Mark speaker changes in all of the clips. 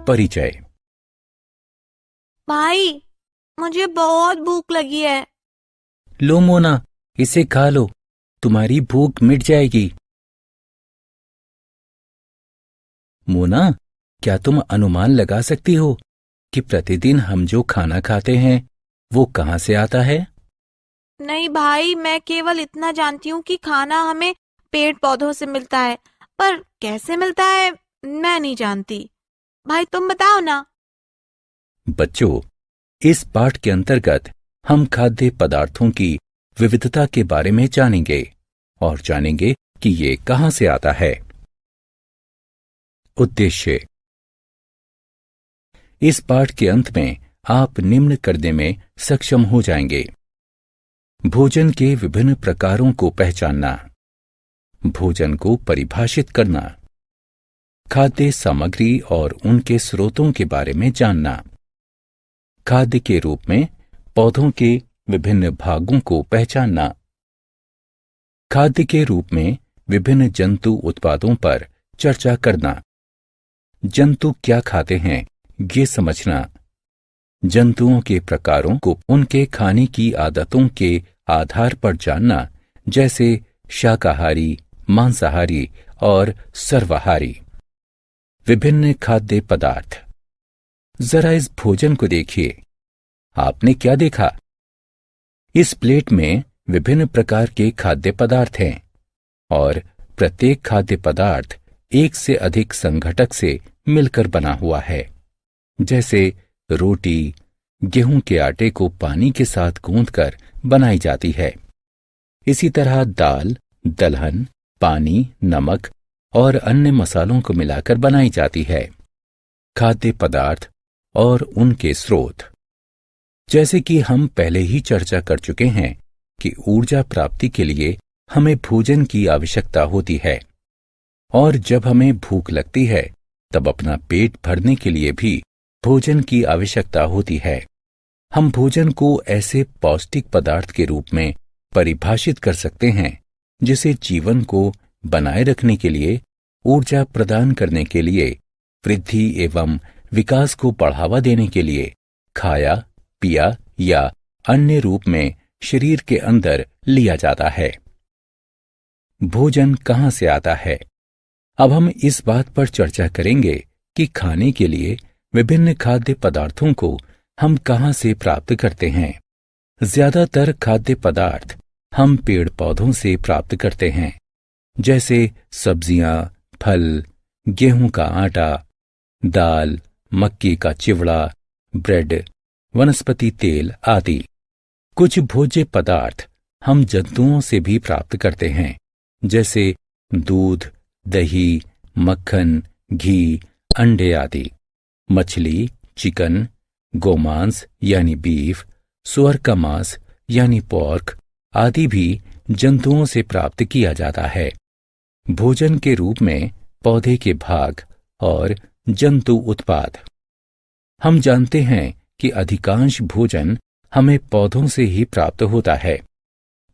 Speaker 1: परिचय।
Speaker 2: भाई, मुझे बहुत भूख लगी है।
Speaker 1: लो मोना, इसे खा लो, तुम्हारी भूख मिट जाएगी। मोना, क्या तुम अनुमान लगा सकती हो कि प्रतिदिन हम जो खाना खाते हैं वो कहाँ से आता है?
Speaker 2: नहीं भाई, मैं केवल इतना जानती हूँ कि खाना हमें पेड़ पौधों से मिलता है, पर कैसे मिलता है मैं नहीं जानती। भाई तुम बताओ ना।
Speaker 1: बच्चों, इस पाठ के अंतर्गत हम खाद्य पदार्थों की विविधता के बारे में जानेंगे और जानेंगे कि ये कहाँ से आता है। उद्देश्य। इस पाठ के अंत में आप निम्न करने में सक्षम हो जाएंगे: भोजन के विभिन्न प्रकारों को पहचानना, भोजन को परिभाषित करना, खाद्य सामग्री और उनके स्रोतों के बारे में जानना, खाद्य के रूप में पौधों के विभिन्न भागों को पहचानना, खाद्य के रूप में विभिन्न जंतु उत्पादों पर चर्चा करना, जंतु क्या खाते हैं ये समझना, जंतुओं के प्रकारों को उनके खाने की आदतों के आधार पर जानना, जैसे शाकाहारी, मांसाहारी और सर्वाहारी। विभिन्न खाद्य पदार्थ। जरा इस भोजन को देखिए। आपने क्या देखा? इस प्लेट में विभिन्न प्रकार के खाद्य पदार्थ हैं और प्रत्येक खाद्य पदार्थ एक से अधिक संघटक से मिलकर बना हुआ है। जैसे रोटी गेहूं के आटे को पानी के साथ गूंथकर बनाई जाती है। इसी तरह दाल, दलहन, पानी, नमक और अन्य मसालों को मिलाकर बनाई जाती है। खाद्य पदार्थ और उनके स्रोत। जैसे कि हम पहले ही चर्चा कर चुके हैं कि ऊर्जा प्राप्ति के लिए हमें भोजन की आवश्यकता होती है, और जब हमें भूख लगती है तब अपना पेट भरने के लिए भी भोजन की आवश्यकता होती है। हम भोजन को ऐसे पौष्टिक पदार्थ के रूप में परिभाषित कर सकते हैं जिसे जीवन को बनाए रखने के लिए, ऊर्जा प्रदान करने के लिए, वृद्धि एवं विकास को बढ़ावा देने के लिए खाया, पिया या अन्य रूप में शरीर के अंदर लिया जाता है। भोजन कहाँ से आता है? अब हम इस बात पर चर्चा करेंगे कि खाने के लिए विभिन्न खाद्य पदार्थों को हम कहाँ से प्राप्त करते हैं। ज्यादातर खाद्य पदार्थ हम पेड़ पौधों से प्राप्त करते हैं, जैसे सब्जियां, फल, गेहूं का आटा, दाल, मक्की का चिवड़ा, ब्रेड, वनस्पति तेल आदि। कुछ भोज्य पदार्थ हम जंतुओं से भी प्राप्त करते हैं, जैसे दूध, दही, मक्खन, घी, अंडे आदि। मछली, चिकन, गोमांस यानी बीफ, सुअर का मांस यानी पोर्क आदि भी जंतुओं से प्राप्त किया जाता है। भोजन के रूप में पौधे के भाग और जंतु उत्पाद। हम जानते हैं कि अधिकांश भोजन हमें पौधों से ही प्राप्त होता है।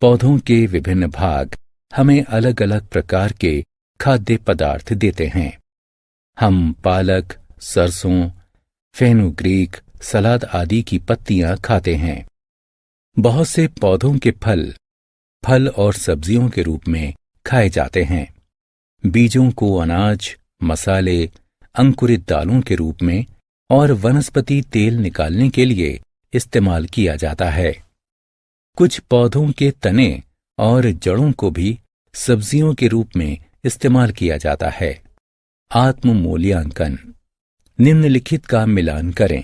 Speaker 1: पौधों के विभिन्न भाग हमें अलग अलग प्रकार के खाद्य पदार्थ देते हैं। हम पालक, सरसों, फेनुग्रीक, सलाद आदि की पत्तियां खाते हैं। बहुत से पौधों के फल और सब्जियों के रूप में खाए जाते हैं। बीजों को अनाज, मसाले, अंकुरित दालों के रूप में और वनस्पति तेल निकालने के लिए इस्तेमाल किया जाता है। कुछ पौधों के तने और जड़ों को भी सब्जियों के रूप में इस्तेमाल किया जाता है। आत्म मूल्यांकन। निम्नलिखित का मिलान करें।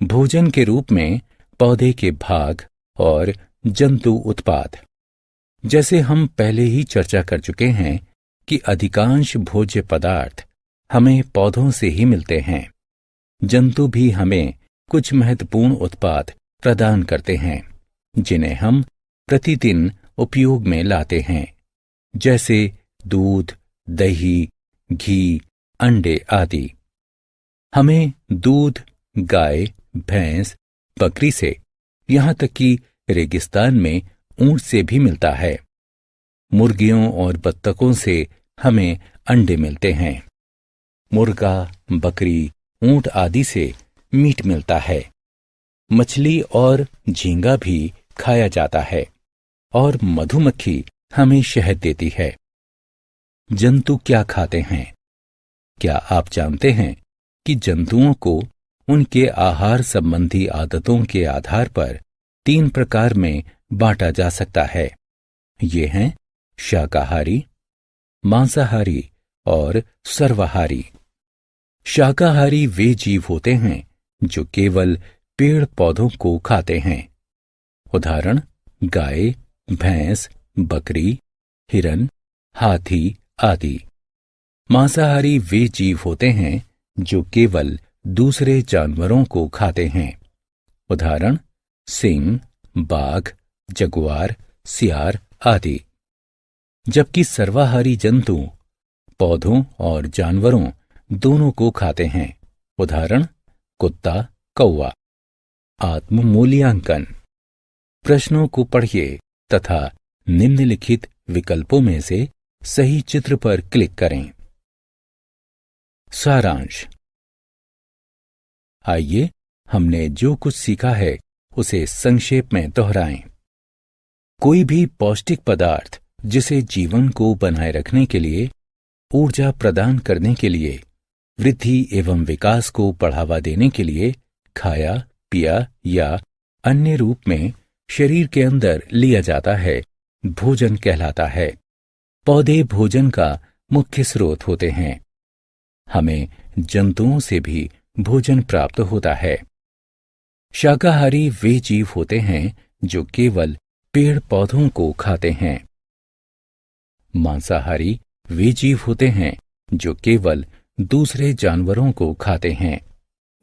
Speaker 1: भोजन के रूप में पौधे के भाग और जंतु उत्पाद। जैसे हम पहले ही चर्चा कर चुके हैं कि अधिकांश भोज्य पदार्थ हमें पौधों से ही मिलते हैं। जंतु भी हमें कुछ महत्वपूर्ण उत्पाद प्रदान करते हैं, जिन्हें हम प्रतिदिन उपयोग में लाते हैं, जैसे दूध, दही, घी, अंडे आदि। हमें दूध गाय, भैंस, बकरी से, यहाँ तक कि रेगिस्तान में ऊंट से भी मिलता है। मुर्गियों और बत्तखों से हमें अंडे मिलते हैं। मुर्गा, बकरी, ऊंट आदि से मीट मिलता है। मछली और झींगा भी खाया जाता है और मधुमक्खी हमें शहद देती है। जंतु क्या खाते हैं? क्या आप जानते हैं कि जंतुओं को उनके आहार संबंधी आदतों के आधार पर 3 प्रकार में बांटा जा सकता है। ये हैं शाकाहारी, मांसाहारी और सर्वाहारी। शाकाहारी वे जीव होते हैं जो केवल पेड़ पौधों को खाते हैं। उदाहरण गाय, भैंस, बकरी, हिरन, हाथी आदि। मांसाहारी वे जीव होते हैं जो केवल दूसरे जानवरों को खाते हैं। उदाहरण सिंह, बाघ, जगुआर, सियार आदि। जबकि सर्वाहारी जंतु पौधों और जानवरों दोनों को खाते हैं। उदाहरण कुत्ता, कौवा। आत्म मूल्यांकन। प्रश्नों को पढ़िए तथा निम्नलिखित विकल्पों में से सही चित्र पर क्लिक करें। सारांश। आइए हमने जो कुछ सीखा है उसे संक्षेप में दोहराएं। कोई भी पौष्टिक पदार्थ जिसे जीवन को बनाए रखने के लिए, ऊर्जा प्रदान करने के लिए, वृद्धि एवं विकास को बढ़ावा देने के लिए खाया, पिया या अन्य रूप में शरीर के अंदर लिया जाता है, भोजन कहलाता है। पौधे भोजन का मुख्य स्रोत होते हैं। हमें जंतुओं से भी भोजन प्राप्त होता है। शाकाहारी वे जीव होते हैं जो केवल पेड़ पौधों को खाते हैं। मांसाहारी वे जीव होते हैं जो केवल दूसरे जानवरों को खाते हैं,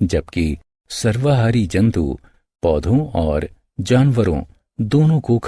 Speaker 1: जबकि सर्वाहारी जंतु पौधों और जानवरों दोनों को